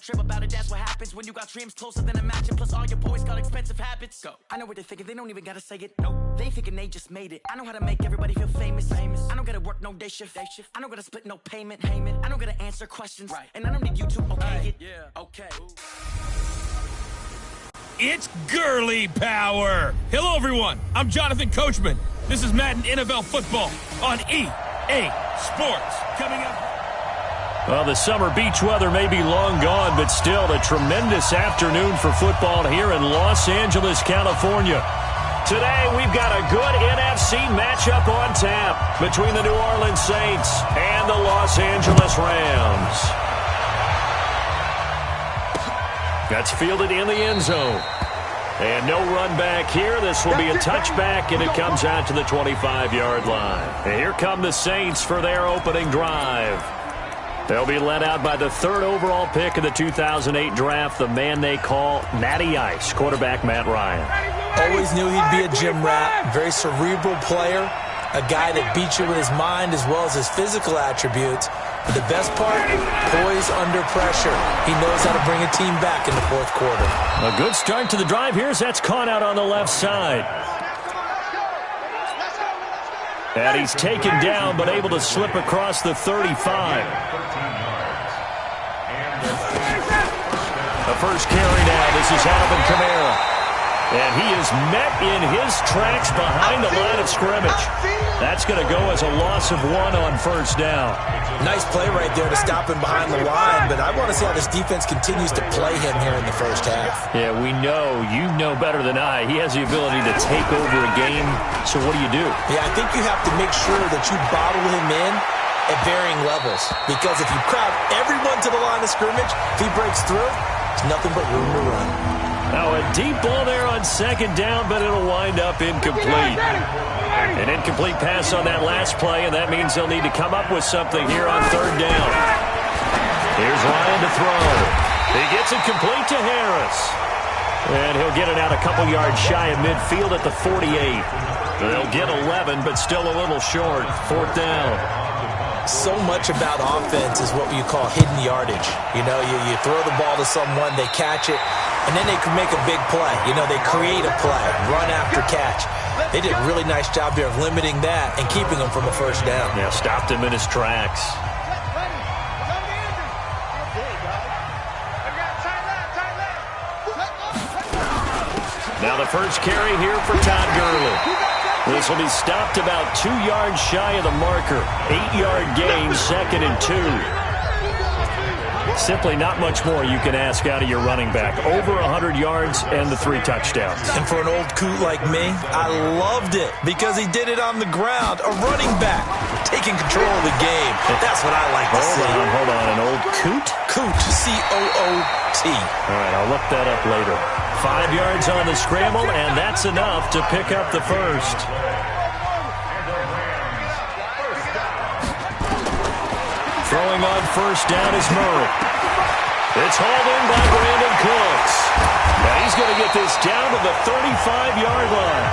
trip about it, that's what happens when you got dreams closer than a match. And plus all your boys got expensive habits. Go. I know what they're thinking, they don't even gotta say it. Nope. They thinking they just made it. I know how to make everybody feel famous. I don't gotta work no day shift. I don't gotta split no payment. I don't gotta answer questions. Right. And I don't need you to okay it. Yeah. Okay. It's girly power. Hello, everyone. I'm Jonathan Coachman. This is Madden NFL Football on EA Sports. Coming up. Well, the summer beach weather may be long gone, but still a tremendous afternoon for football here in Los Angeles, California. Today, we've got a good NFC matchup on tap between the New Orleans Saints and the Los Angeles Rams. That's fielded in the end zone. And no run back here. This will be a touchback, and it comes out to the 25-yard line. And here come the Saints for their opening drive. They'll be led out by the third overall pick of the 2008 draft, the man they call Matty Ice, quarterback Matt Ryan. Always knew he'd be a gym rat, very cerebral player, a guy that beats you with his mind as well as his physical attributes. But the best part, poise under pressure. He knows how to bring a team back in the fourth quarter. A good start to the drive here as that's caught out on the left side. And he's taken down but able to slip across the 35. The first carry now. This is Alvin Kamara. And he is met in his tracks behind the line of scrimmage. That's going to go as a loss of 1 on first down. Nice play right there to stop him behind the line, but I want to see how this defense continues to play him here in the first half. Yeah, we know. You know better than I. He has the ability to take over a game. So what do? Yeah, I think you have to make sure that you bottle him in at varying levels. Because if you crowd everyone to the line of scrimmage, if he breaks through, there's nothing but room to run. Now a deep ball there on second down, but it'll wind up incomplete. An incomplete pass on that last play, and that means they'll need to come up with something here on third down. Here's Ryan to throw. He gets it complete to Harris. And he'll get it out a couple yards shy of midfield at the 48. They'll get 11, but still a little short. Fourth down. So much about offense is what you call hidden yardage. You know, you throw the ball to someone, they catch it, and then they can make a big play. You know, they create a play, run after catch. They did a really nice job there of limiting that and keeping him from a first down. Yeah, stopped him in his tracks. Now the first carry here for Todd Gurley. This will be stopped about 2 yards shy of the marker. 8-yard gain, 2nd and 2. Simply not much more you can ask out of your running back. Over 100 yards and the 3 touchdowns. And for an old coot like me, I loved it because he did it on the ground. A running back taking control of the game. That's what I like to see. Hold on. An old coot? Coot, C-O-O-T. All right, I'll look that up later. 5 yards on the scramble, and that's enough to pick up the first. Throwing on first down is Murray. It's hauled in by Brandon Cooks. Now he's going to get this down to the 35-yard line.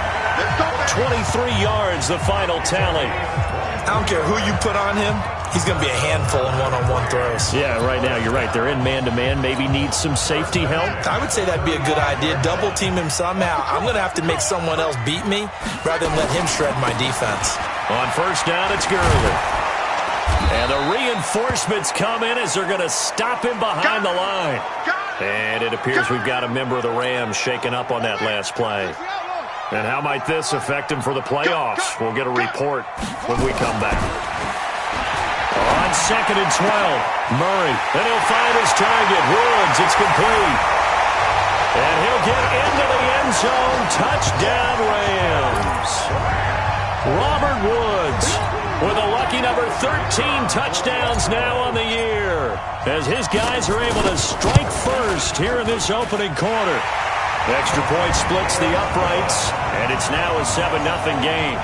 23 yards, the final tally. I don't care who you put on him. He's going to be a handful in one-on-one throws. Yeah, right now, you're right. They're in man-to-man. Maybe need some safety help. I would say that'd be a good idea. Double-team him somehow. I'm going to have to make someone else beat me rather than let him shred my defense. On first down, it's Gurley. And the reinforcements come in as they're going to stop him behind the line. And it appears we've got a member of the Rams shaken up on that last play. And how might this affect him for the playoffs? We'll get a report when we come back. On 2nd and 12, Murray. And he'll find his target. Woods, it's complete. And he'll get into the end zone. Touchdown, Rams. Robert Woods with a lucky number 13 touchdowns now on the year, as his guys are able to strike first here in this opening quarter. Extra point splits the uprights, and it's now a 7-0 game.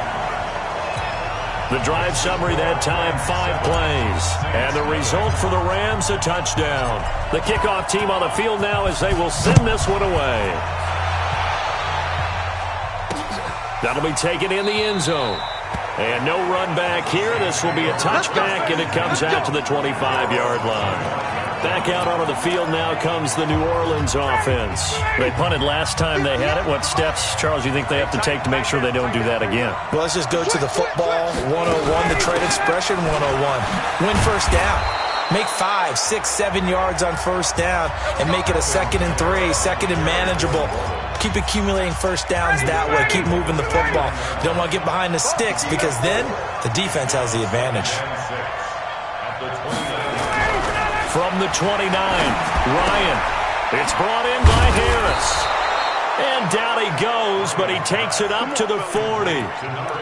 The drive summary that time, 5 plays. And the result for the Rams, a touchdown. The kickoff team on the field now as they will send this one away. That'll be taken in the end zone. And no run back here. This will be a touchback, and it comes out to the 25-yard line. Back out onto the field now comes the New Orleans offense. They punted last time they had it. What steps, Charles, you think they have to take to make sure they don't do that again? Well, let's just go to the football 101, the trade expression 101. Win first down. Make 5, 6, 7 yards on first down and make it a 2nd and 3, 2nd and manageable. Keep accumulating first downs that way. Keep moving the football. You don't want to get behind the sticks because then the defense has the advantage. From the 29, Ryan. It's brought in by Harris. And down he goes, but he takes it up to the 40.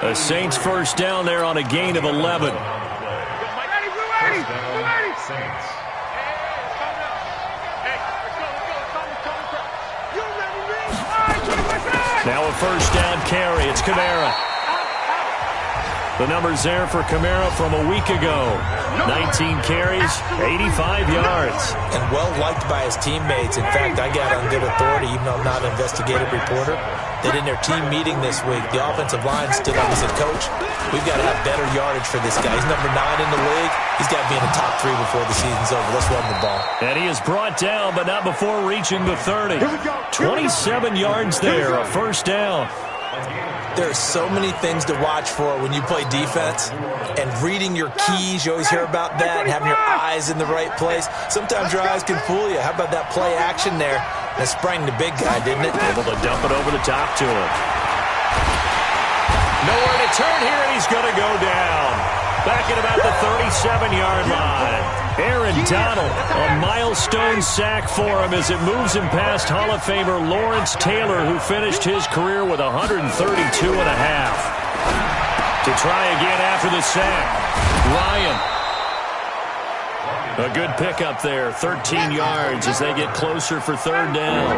A Saints first down there on a gain of 11. Now a first down carry. It's Kamara. The numbers there for Kamara from a week ago. 19 carries, 85 yards. And well-liked by his teammates. In fact, I got on good authority, even though I'm not an investigative reporter, that in their team meeting this week, the offensive line stood up and said, Coach, we've got to have better yardage for this guy. He's number 9 in the league. He's got to be in the top 3 before the season's over. Let's run the ball. And he is brought down, but not before reaching the 30. 27 yards there, a first down. There are so many things to watch for when you play defense, and reading your keys, you always hear about that, and having your eyes in the right place. Sometimes your eyes can fool you. How about that play action there? That sprang the big guy, didn't it? Able to dump it over the top to him. Nowhere to turn here, and he's going to go down. Back at about the 37-yard line. Aaron Donald, a milestone sack for him as it moves him past Hall of Famer Lawrence Taylor, who finished his career with 132 and a half. To try again after the sack, Ryan. A good pickup there, 13 yards as they get closer for third down.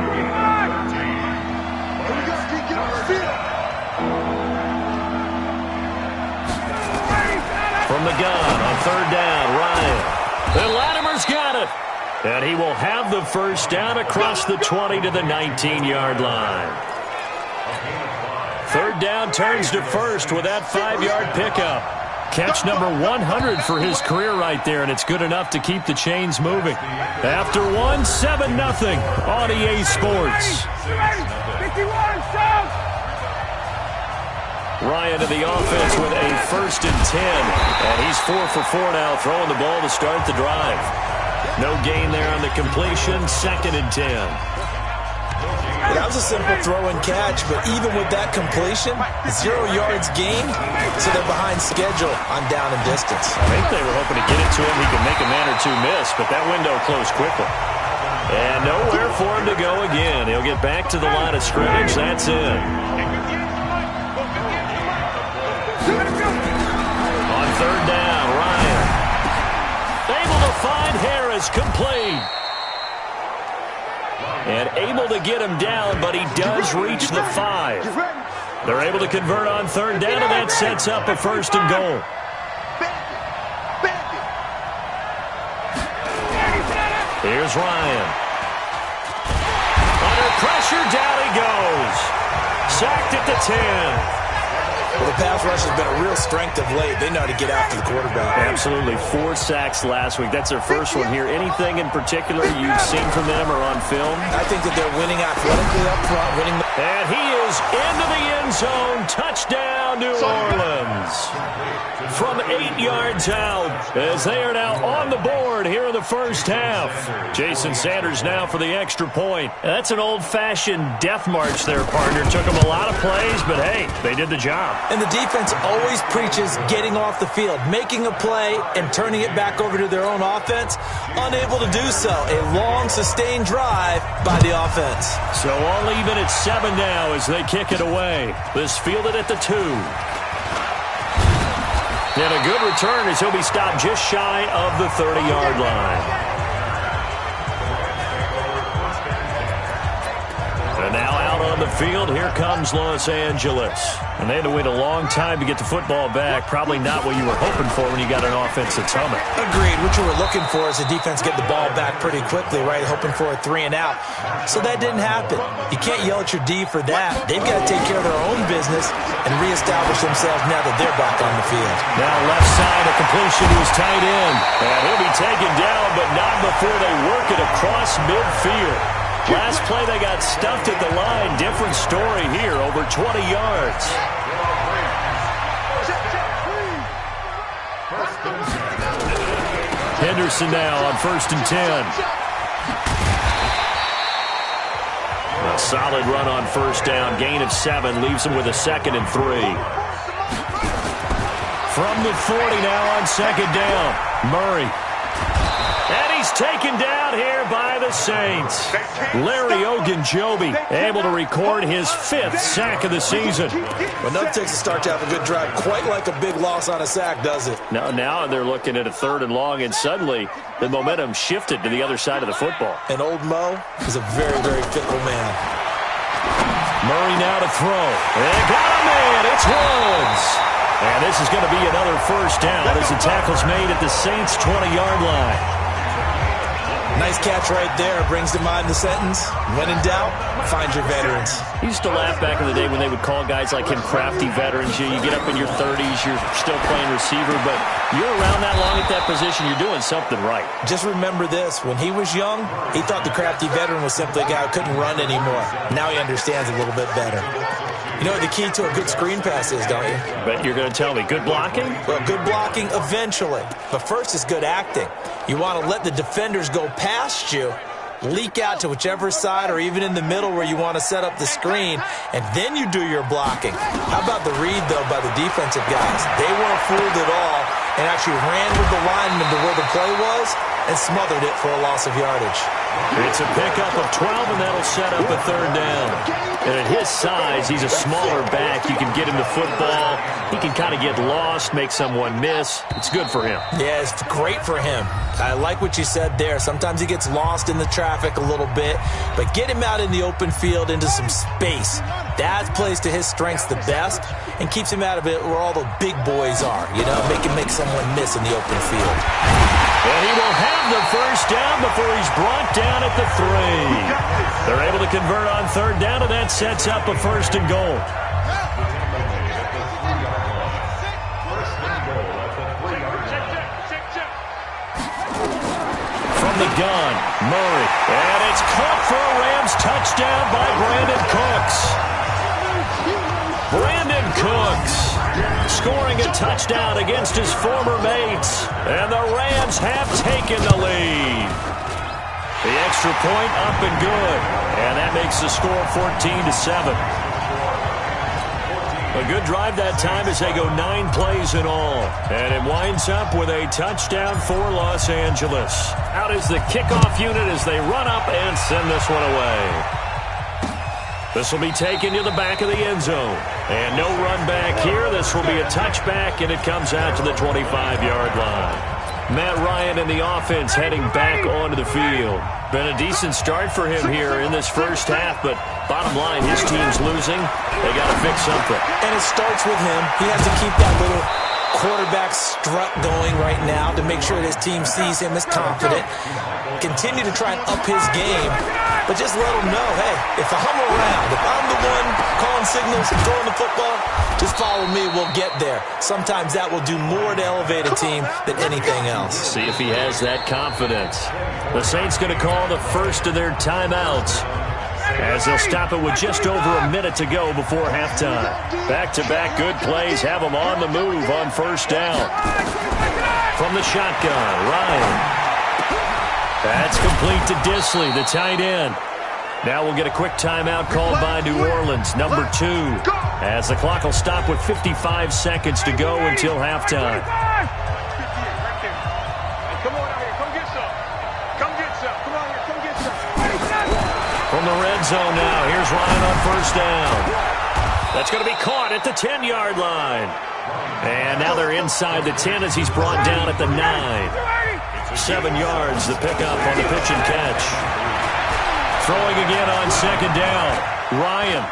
From the gun on third down, Ryan. And Latimer's got it. And he will have the first down across the 20 to the 19-yard line. Third down turns to first with that 5-yard pickup. Catch number 100 for his career right there, and it's good enough to keep the chains moving. After 1, 7-0 on EA Sports. Ryan to the offense with a 1st and 10. And he's 4 for 4 now, throwing the ball to start the drive. No gain there on the completion, 2nd and 10. That was a simple throw and catch, but even with that completion, 0 yards gained, so they're behind schedule on down and distance. I think they were hoping to get it to him. He could make a man or two miss, but that window closed quickly. And nowhere for him to go again. He'll get back to the line of scrimmage. That's it. On third down, Ryan. Able to find Harris, complete. And able to get him down, but he does reach the 5. They're able to convert on third down, and that sets up a 1st and goal. Here's Ryan. Under pressure, down he goes. Sacked at the 10. Well, the pass rush has been a real strength of late. They know how to get after the quarterback. Absolutely. 4 sacks last week. That's their first one here. Anything in particular you've seen from them or on film? I think that they're winning athletically up front. And he is into the end zone. Touchdown, New Orleans. From 8 yards out as they are now on the board here in the first half. Jason Sanders now for the extra point. That's an old-fashioned death march there, partner. Took them a lot of plays, but hey, they did the job. And the defense always preaches getting off the field, making a play, and turning it back over to their own offense. Unable to do so. A long, sustained drive by the offense. So all even at 7 now as they kick it away. This fielded at the 2. And a good return as he'll be stopped just shy of the 30-yard line. And now out on the midfield. Here comes Los Angeles. And they had to wait a long time to get the football back. Probably not what you were hoping for when you got an offense that's humming. Agreed. What you were looking for is the defense get the ball back pretty quickly, right? Hoping for a 3 and out. So that didn't happen. You can't yell at your D for that. They've got to take care of their own business and reestablish themselves now that they're back on the field. Now left side, a completion to his tight end. And he'll be taken down, but not before they work it across midfield. Last play, they got stuffed at the line. Different story here, over 20 yards. Henderson now on 1st and 10. A solid run on 1st down. Gain of 7 leaves him with a 2nd and 3. From the 40 now on 2nd down. Murray. And he's taken down here by the Saints. Larry Ogunjobi able to record his 5th sack of the season. Well, nothing takes a start to have a good drive quite like a big loss on a sack, does it? Now they're looking at a 3rd and long, and suddenly the momentum shifted to the other side of the football. And old Mo is a very, very fickle man. Murray now to throw. And got a man. It's Woods. And this is going to be another 1st down as the tackle's made at the Saints' 20-yard line. Nice catch right there. Brings to mind the sentence, when in doubt, find your veterans. I used to laugh back in the day when they would call guys like him crafty veterans. You get up in your 30s, you're still playing receiver, but you're around that long at that position, you're doing something right. Just remember this. When he was young, he thought the crafty veteran was simply a guy who couldn't run anymore. Now he understands a little bit better. You know what the key to a good screen pass is, don't you? But you're going to tell me, good blocking? Well, good blocking eventually. But first is good acting. You want to let the defenders go past you, leak out to whichever side or even in the middle where you want to set up the screen, and then you do your blocking. How about the read, though, by the defensive guys? They weren't fooled at all and actually ran with the lineman to where the play was and smothered it for a loss of yardage. It's a pickup of 12, and that'll set up a 3rd down. And at his size, he's a smaller back. You can get him the football. He can kind of get lost, make someone miss. It's good for him. Yeah, it's great for him. I like what you said there. Sometimes he gets lost in the traffic a little bit, but get him out in the open field into some space. That plays to his strengths the best and keeps him out of it where all the big boys are. You know, make someone miss in the open field. And he will have the 1st down before he's brought down at the 3. They're able to convert on 3rd down, and that sets up a 1st and goal. From the gun, Murray. And it's caught for a Rams touchdown by Brandon Cooks. Brandon Cooks scoring a touchdown against his former mates. And the Rams have taken the lead. The extra point up and good. And that makes the score 14-7. A good drive that time as they go 9 plays in all. And it winds up with a touchdown for Los Angeles. Out is the kickoff unit as they run up and send this one away. This will be taken to the back of the end zone. And no run back here. This will be a touchback, and it comes out to the 25-yard line. Matt Ryan and the offense heading back onto the field. Been a decent start for him here in this 1st half, but bottom line, his team's losing. They got to fix something. And it starts with him. He has to keep that little quarterback strut going right now to make sure that his team sees him as confident. Continue to try and up his game, but just let him know, hey, if I'm around, if I'm the one calling signals and throwing the football, just follow me, we'll get there. Sometimes that will do more to elevate a team than anything else. See if he has that confidence. The Saints going to call the first of their timeouts as they'll stop it with just over a minute to go before halftime. Back-to-back good plays have them on the move on 1st down. From the shotgun, Ryan. That's complete to Disley, the tight end. Now we'll get a quick timeout called by New Orleans, number 2, as the clock will stop with 55 seconds to go until halftime. Come on out here, come get some. Come get some. Come on here, come get some. From the red zone now, here's Ryan on 1st down. That's going to be caught at the 10-yard line. And now they're inside the 10 as he's brought down at the 9. 7 yards, the pickup on the pitch and catch. Throwing again on 2nd down. Ryan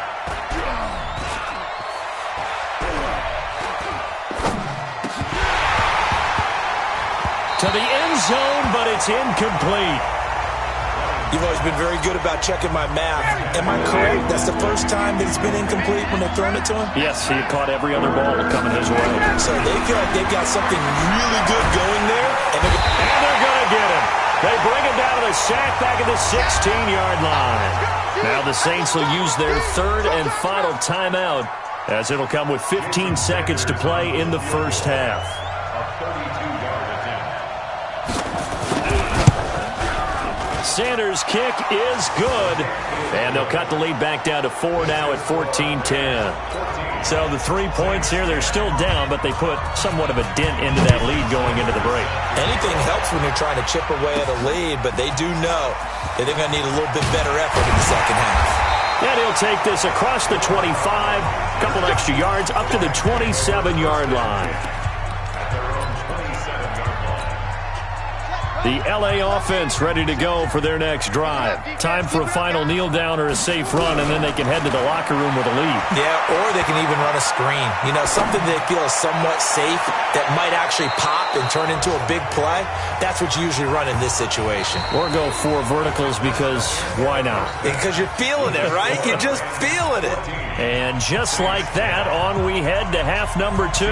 To the end zone, but it's incomplete. You've always been very good about checking my math. Am I correct? That's the first time that it's been incomplete when they've thrown it to him? Yes, he caught every other ball coming his way. So they feel like they've got something really good going there. And they're going to get him. They bring him down to the sack back at the 16-yard line. Now the Saints will use their third and final timeout, as it'll come with 15 seconds to play in the first half. Sanders' kick is good, and they'll cut the lead back down to 4 now at 14-10. So the 3 points here, they're still down, but they put somewhat of a dent into that lead going into the break. Anything helps when you're trying to chip away at a lead, but they do know that they're going to need a little bit better effort in the second half. And he'll take this across the 25, a couple extra yards, up to the 27-yard line. The L.A. offense ready to go for their next drive. Time for a final kneel down or a safe run, and then they can head to the locker room with a lead. Yeah, or they can even run a screen. You know, something they feel is somewhat safe that might actually pop and turn into a big play. That's what you usually run in this situation. Or go 4 verticals because why not? Because you're feeling it, right? You're just feeling it. And just like that, on we head to half number 2.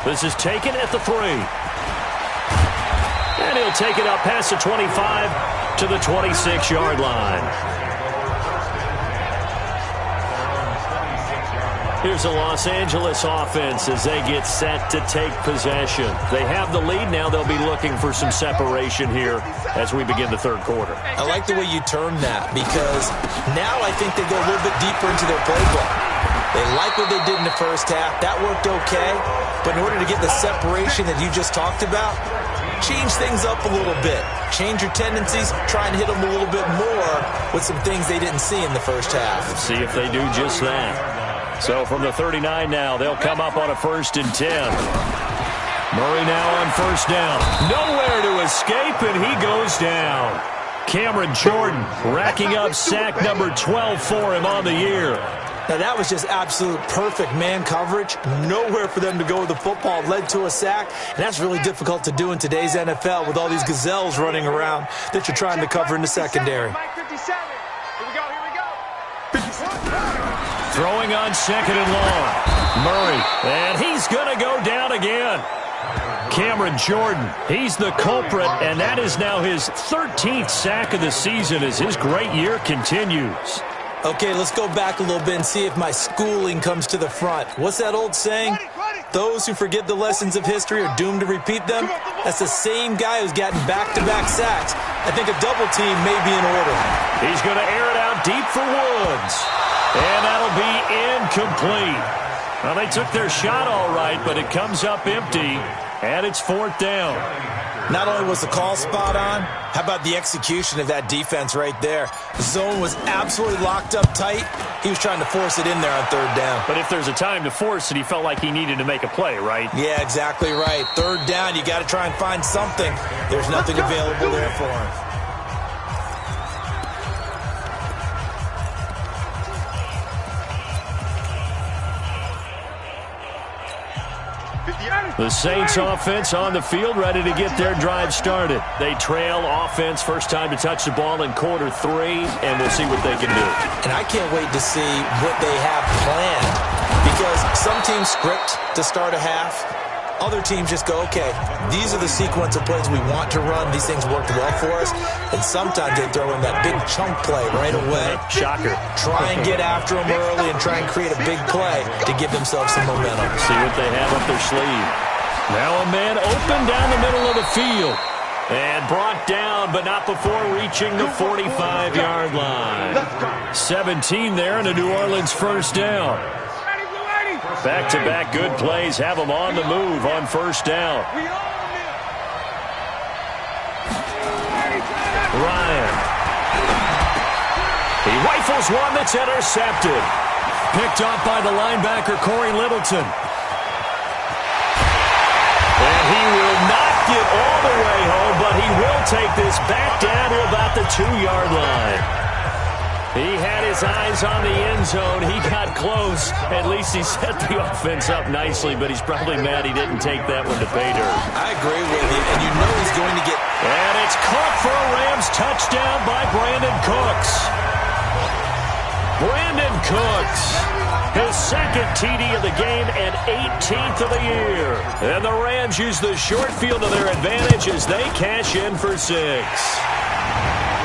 This is taken at the 3. And he'll take it up past the 25 to the 26-yard line. Here's the Los Angeles offense as they get set to take possession. They have the lead now. They'll be looking for some separation here as we begin the third quarter. I like the way you term that, because now I think they go a little bit deeper into their playbook. They like what they did in the first half. That worked okay. But in order to get the separation that you just talked about, change things up a little bit. Change your tendencies. Try and hit them a little bit more with some things they didn't see in the first half. Let's see if they do just that. So from the 39 now, they'll come up on a 1st and 10. Murray now on 1st down. Nowhere to escape, and he goes down. Cameron Jordan racking up sack number 12 for him on the year. Now, that was just absolute perfect man coverage. Nowhere for them to go with the football. Led to a sack, and that's really difficult to do in today's NFL with all these gazelles running around that you're trying to cover in the secondary. Mike 57. Here we go, here we go. Throwing on 2nd and long. Murray, and he's going to go down again. Cameron Jordan, he's the culprit, and that is now his 13th sack of the season as his great year continues. Okay, let's go back a little bit and see if my schooling comes to the front. What's that old saying? Those who forget the lessons of history are doomed to repeat them. That's the same guy who's gotten back-to-back sacks. I think a double team may be in order. He's going to air it out deep for Woods. And that'll be incomplete. Well, they took their shot all right, but it comes up empty, and it's 4th down. Not only was the call spot on, how about the execution of that defense right there? The zone was absolutely locked up tight. He was trying to force it in there on 3rd down. But if there's a time to force it, he felt like he needed to make a play, right? Yeah, exactly right. 3rd down, you got to try and find something. There's nothing available there for him. The Saints offense on the field, ready to get their drive started. They trail offense, first time to touch the ball in quarter 3, and we'll see what they can do. And I can't wait to see what they have planned, because some teams script to start a half. Other teams just go, okay, these are the sequence of plays we want to run. These things worked well for us. And sometimes they throw in that big chunk play right away. Shocker. Try and get after them early and try and create a big play to give themselves some momentum. See what they have up their sleeve. Now a man open down the middle of the field. And brought down, but not before reaching the 45-yard line. 17 there, and a New Orleans 1st down. Back-to-back good plays have them on the move on 1st down. Ryan. He rifles one that's intercepted. Picked up by the linebacker, Corey Littleton. And he will not get all the way home, but he will take this back down to about the 2-yard line. He had his eyes on the end zone. He got close. At least he set the offense up nicely, but he's probably mad he didn't take that one to pay dirt. I agree with you, and you know he's going to get... And it's caught for a Rams touchdown by Brandon Cooks. Brandon Cooks, his second TD of the game and 18th of the year. And the Rams use the short field to their advantage as they cash in for 6.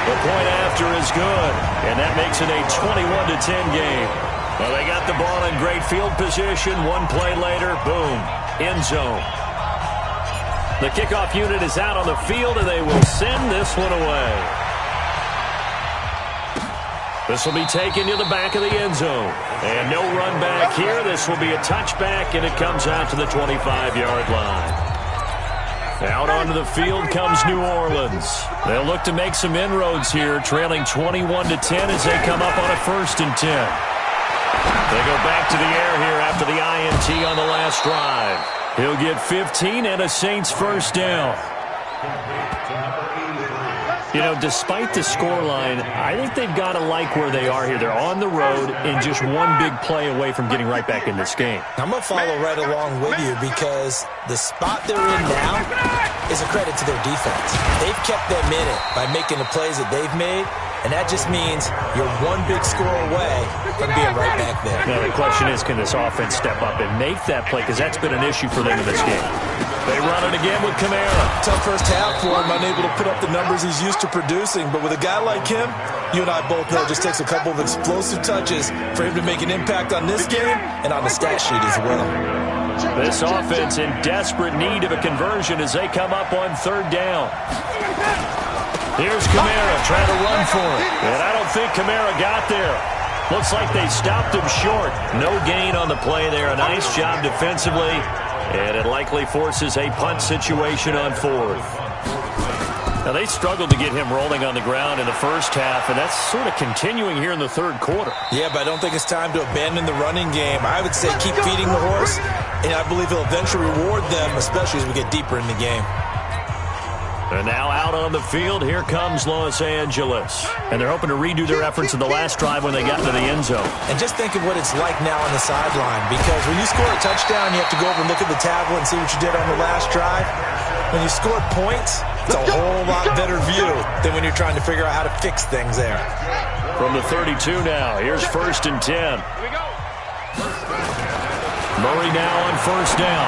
The point after is good, and that makes it a 21-10 game. Well, they got the ball in great field position. One play later, boom, end zone. The kickoff unit is out on the field, and they will send this one away. This will be taken to the back of the end zone. And no run back here. This will be a touchback, and it comes out to the 25-yard line. Out onto the field comes New Orleans. They'll look to make some inroads here, trailing 21-10 as they come up on a 1st and 10. They go back to the air here after the INT on the last drive. He'll get 15 and a Saints first down. You know, despite the scoreline, I think they've got to like where they are here. They're on the road and just one big play away from getting right back in this game. I'm going to follow right along with you because the spot they're in now is a credit to their defense. They've kept them in it by making the plays that they've made, and that just means you're one big score away from being right back there. Now, the question is, can this offense step up and make that play? Because that's been an issue for them in this game. They run it again with Kamara. Tough first half for him, unable to put up the numbers he's used to producing. But with a guy like him, you and I both know it just takes a couple of explosive touches for him to make an impact on this game and on the stat sheet as well. This offense in desperate need of a conversion as they come up on 3rd down. Here's Kamara trying to run for it. And I don't think Kamara got there. Looks like they stopped him short. No gain on the play there. A nice job defensively. And it likely forces a punt situation on 4th. Now, they struggled to get him rolling on the ground in the first half, and that's sort of continuing here in the 3rd quarter. Yeah, but I don't think it's time to abandon the running game. I would say keep feeding the horse, and I believe he'll eventually reward them, especially as we get deeper in the game. And now out on the field, here comes Los Angeles. And they're hoping to redo their efforts in the last drive when they got into the end zone. And just think of what it's like now on the sideline, because when you score a touchdown, you have to go over and look at the tablet and see what you did on the last drive. When you scored points, it's a whole lot better view than when you're trying to figure out how to fix things there. From the 32 now, here's 1st and 10. Murray now on 1st down.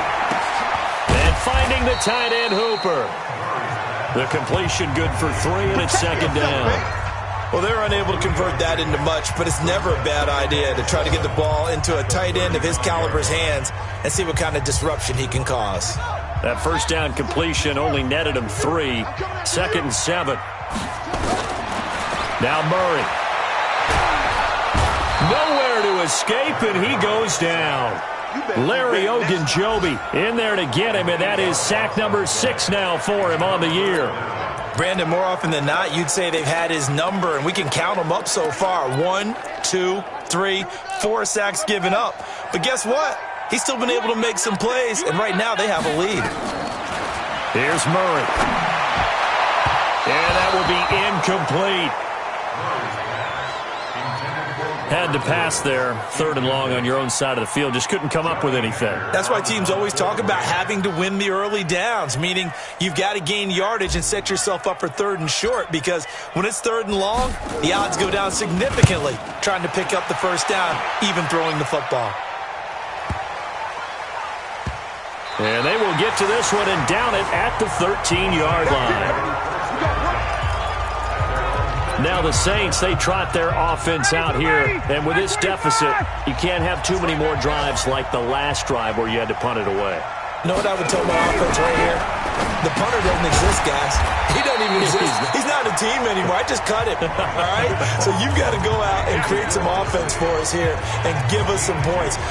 And finding the tight end Hooper. The completion good for 3, and it's 2nd down. Well, they're unable to convert that into much, but it's never a bad idea to try to get the ball into a tight end of his caliber's hands and see what kind of disruption he can cause. That 1st down completion only netted him 3. 2nd and 7. Now Murray. Nowhere to escape, and he goes down. Larry Ogunjobi in there to get him, and that is sack number 6 now for him on the year. Brandon, more often than not, you'd say they've had his number, and we can count them up so far. 1, 2, 3, 4 sacks given up. But guess what? He's still been able to make some plays, and right now they have a lead. Here's Murray. And that will be incomplete. Had to pass there, 3rd and long on your own side of the field. Just couldn't come up with anything. That's why teams always talk about having to win the early downs, meaning you've got to gain yardage and set yourself up for 3rd and short, because when it's 3rd and long, the odds go down significantly trying to pick up the 1st down, even throwing the football. And they will get to this one and down it at the 13-yard line. Now the Saints, they trot their offense out here. And with this deficit, you can't have too many more drives like the last drive where you had to punt it away. You know what I would tell my offense right here? The punter doesn't exist, guys. He doesn't even exist. He's not a team anymore. I just cut him, all right? So you've got to go out and create some offense for us here and give us some points.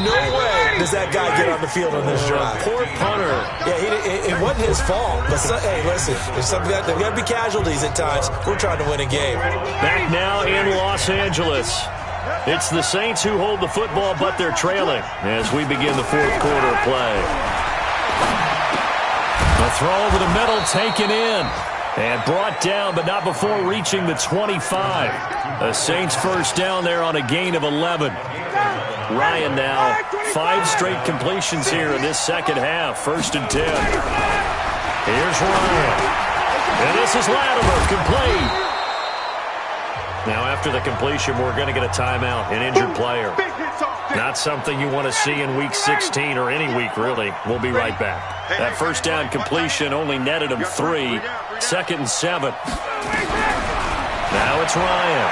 No way does that guy get on the field on this drive. Poor punter. Yeah, it wasn't his fault. But, hey, listen, there's got to be casualties at times. We're trying to win a game. Back now in Los Angeles. It's the Saints who hold the football, but they're trailing as we begin the 4th quarter of play. The throw over the middle taken in. And brought down, but not before reaching the 25. The Saints first down there on a gain of 11. Ryan now 5 straight completions here in this second half. 1st and 10. Here's Ryan. And this is Latimer, complete. Now after the completion, we're going to get a timeout, an injured player. Not something you want to see in Week 16 or any week, really. We'll be right back. That first down completion only netted him 3. 2nd and 7. Now it's Ryan.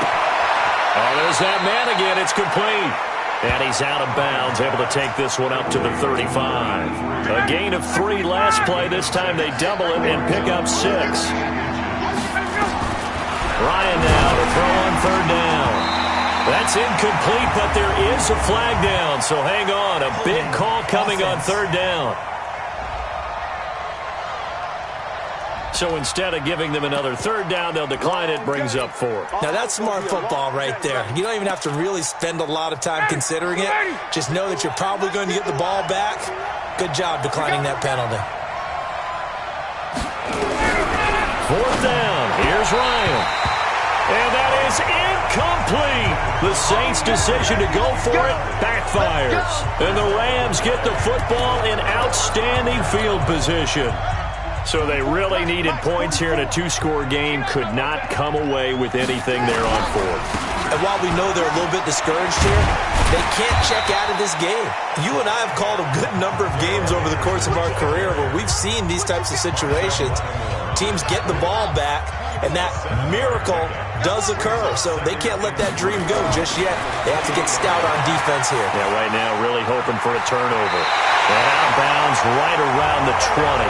Oh, there's that man again. It's complete. And he's out of bounds, able to take this one up to the 35. A gain of 3 last play. This time they double it and pick up 6. Ryan now to throw on 3rd down. That's incomplete, but there is a flag down. So hang on, a big call coming on 3rd down. So instead of giving them another 3rd down, they'll decline it, brings up 4. Now that's smart football right there. You don't even have to really spend a lot of time considering it. Just know that you're probably going to get the ball back. Good job declining that penalty. 4th down. Here's Ryan. And that is incomplete. The Saints' decision to go for it backfires. And the Rams get the football in outstanding field position. So they really needed points here in a 2-score game. Could not come away with anything there on 4th. And while we know they're a little bit discouraged here, they can't check out of this game. You and I have called a good number of games over the course of our career where we've seen these types of situations. Teams get the ball back, and that miracle does occur. So they can't let that dream go just yet. They have to get stout on defense here. Yeah, right now really hoping for a turnover. And out of bounds right around the 20.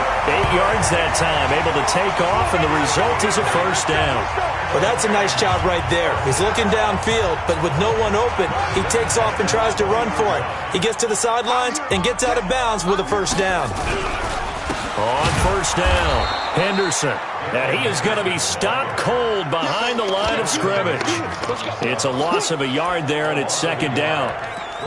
8 yards that time, able to take off, and the result is a 1st down. Well, that's a nice job right there. He's looking downfield, but with no one open, he takes off and tries to run for it. He gets to the sidelines and gets out of bounds with a 1st down. On 1st down, Henderson. And he is going to be stopped cold behind the line of scrimmage. It's a loss of a yard there, and it's 2nd down.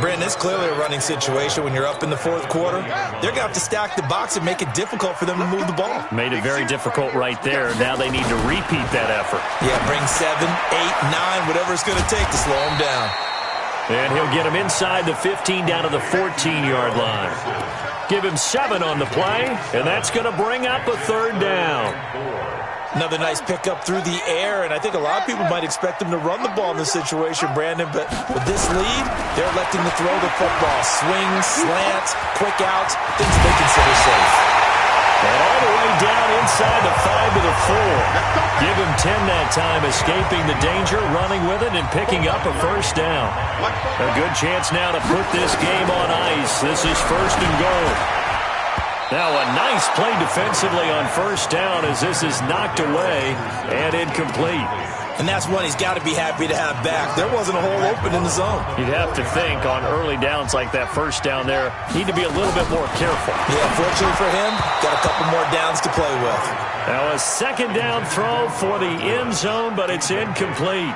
Brandon, it's clearly a running situation when you're up in the 4th quarter. They're going to have to stack the box and make it difficult for them to move the ball. Made it very difficult right there. Now they need to repeat that effort. Yeah, bring 7, 8, 9, whatever it's going to take to slow them down. And he'll get him inside the 15 down to the 14-yard line. Give him 7 on the play, and that's going to bring up a 3rd down. Another nice pickup through the air, and I think a lot of people might expect them to run the ball in this situation, Brandon, but with this lead, they're electing to throw the football. Swings, slants, quick outs, things they consider safe. And all the way down inside the 5 to the 4. Give him 10 that time, escaping the danger, running with it, and picking up a 1st down. A good chance now to put this game on ice. This is 1st and goal. Now a nice play defensively on 1st down as this is knocked away and incomplete. And that's one he's got to be happy to have back. There wasn't a hole open in the zone. You'd have to think on early downs like that 1st down there, need to be a little bit more careful. Yeah, fortunately for him, got a couple more downs to play with. Now a 2nd down throw for the end zone, but it's incomplete.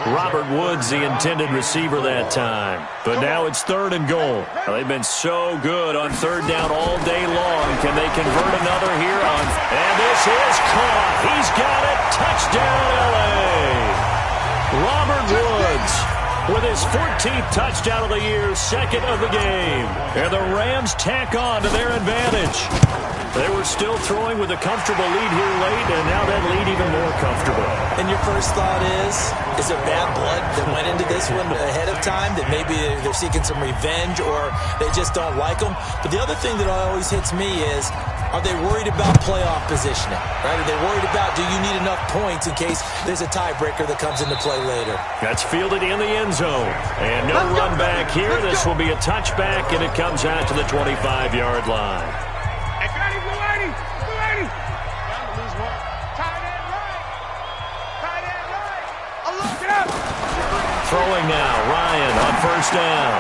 Robert Woods, the intended receiver that time. But now it's 3rd and goal. Well, they've been so good on 3rd down all day long. Can they convert another here on? And this is caught. He's got it. Touchdown, L.A. Robert Woods with his 14th touchdown of the year, 2nd of the game. And the Rams tack on to their advantage. They were still throwing with a comfortable lead here late, and now that lead even more comfortable. And your first thought is there bad blood that went into this one ahead of time, that maybe they're seeking some revenge or they just don't like them? But the other thing that always hits me is, are they worried about playoff positioning? Right? Are they worried about, do you need enough points in case there's a tiebreaker that comes into play later? That's fielded in the end zone. And no run back here. This will be a touchback, and it comes out to the 25-yard line. Throwing now, Ryan on 1st down.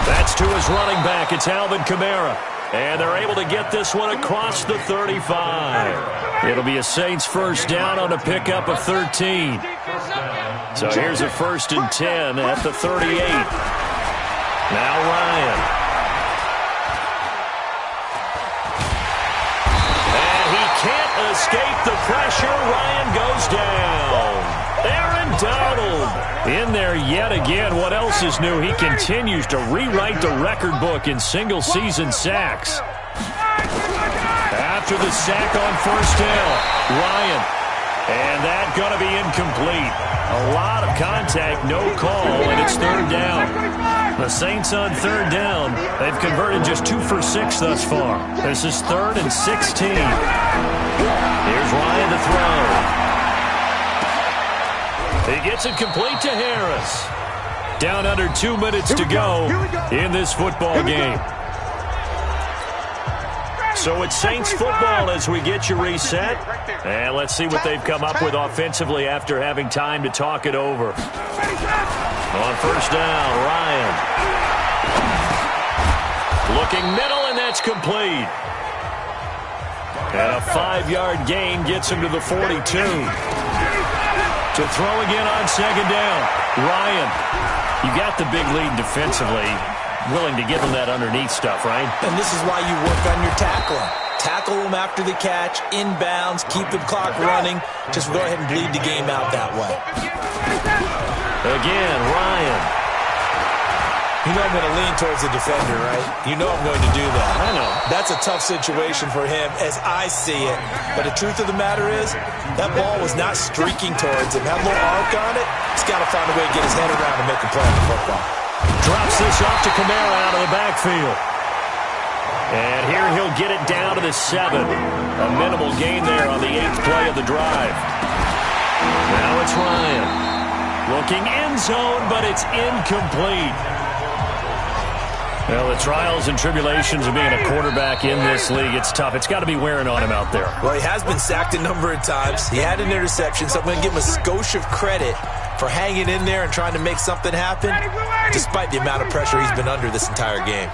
That's to his running back. It's Alvin Kamara. And they're able to get this one across the 35. It'll be a Saints 1st down on a pickup of 13. So here's a 1st and 10 at the 38. Now Ryan. And he can't escape the pressure. Ryan goes down. Aaron Donald in there yet again. What else is new? He continues to rewrite the record book in single-season sacks. After the sack on first down, Ryan. And that going to be incomplete. A lot of contact, no call, and it's third down. The Saints on third down. They've converted just 2 for 6 thus far. This is 3rd and 16. Here's Ryan to throw. He gets it complete to Harris. Down under 2 minutes to go in this football game. So it's Saints football as we get you reset. And let's see what they've come up with offensively after having time to talk it over. On first down, Ryan. Looking middle, and that's complete. And a 5-yard gain gets him to the 42. To throw again on second down. Ryan, you got the big lead defensively. Willing to give him that underneath stuff, right? And this is why you work on your tackling. Tackle him after the catch, inbounds, keep the clock running. Just go ahead and bleed the game out that way. Again, Ryan. You know I'm going to lean towards the defender, right? You know I'm going to do that. I know. That's a tough situation for him as I see it. But the truth of the matter is, that ball was not streaking towards him. That little arc on it, he's got to find a way to get his head around and make a play on the football. Drops this off to Kamara out of the backfield. And here he'll get it down to the 7. A minimal gain there on the 8th play of the drive. Now it's Ryan. Looking end zone, but it's incomplete. Well, the trials and tribulations of being a quarterback in this league, it's tough. It's got to be wearing on him out there. Well, he has been sacked a number of times. He had an interception, so I'm going to give him a skosh of credit for hanging in there and trying to make something happen, despite the amount of pressure he's been under this entire game.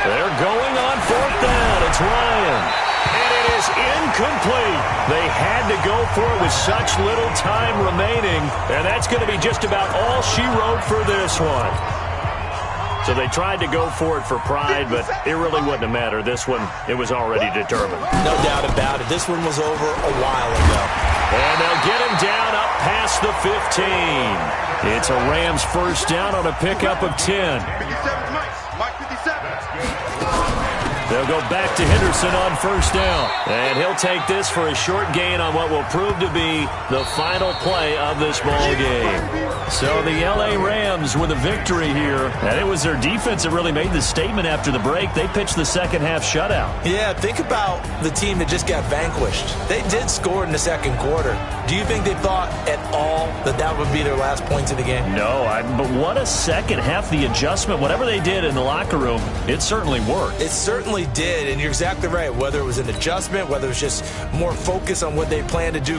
They're going on fourth down. It's Ryan. And it is incomplete. They had to go for it with such little time remaining, and that's going to be just about all she wrote for this one. So they tried to go for it for pride, but it really wouldn't have mattered. This one, it was already determined. No doubt about it. This one was over a while ago. And they'll get him down up past the 15. It's a Rams first down on a pickup of 10. 57's Mike 57. They'll go back to Henderson on first down. And he'll take this for a short gain on what will prove to be the final play of this ball game. So the L.A. Rams with a victory here. And it was their defense that really made the statement after the break. They pitched the second half shutout. Yeah, think about the team that just got vanquished. They did score in the second quarter. Do you think they thought at all that that would be their last points of the game? No, but what a second half. The adjustment, whatever they did in the locker room, it certainly worked. It certainly did, and you're exactly right. Whether it was an adjustment, whether it was just more focus on what they planned to do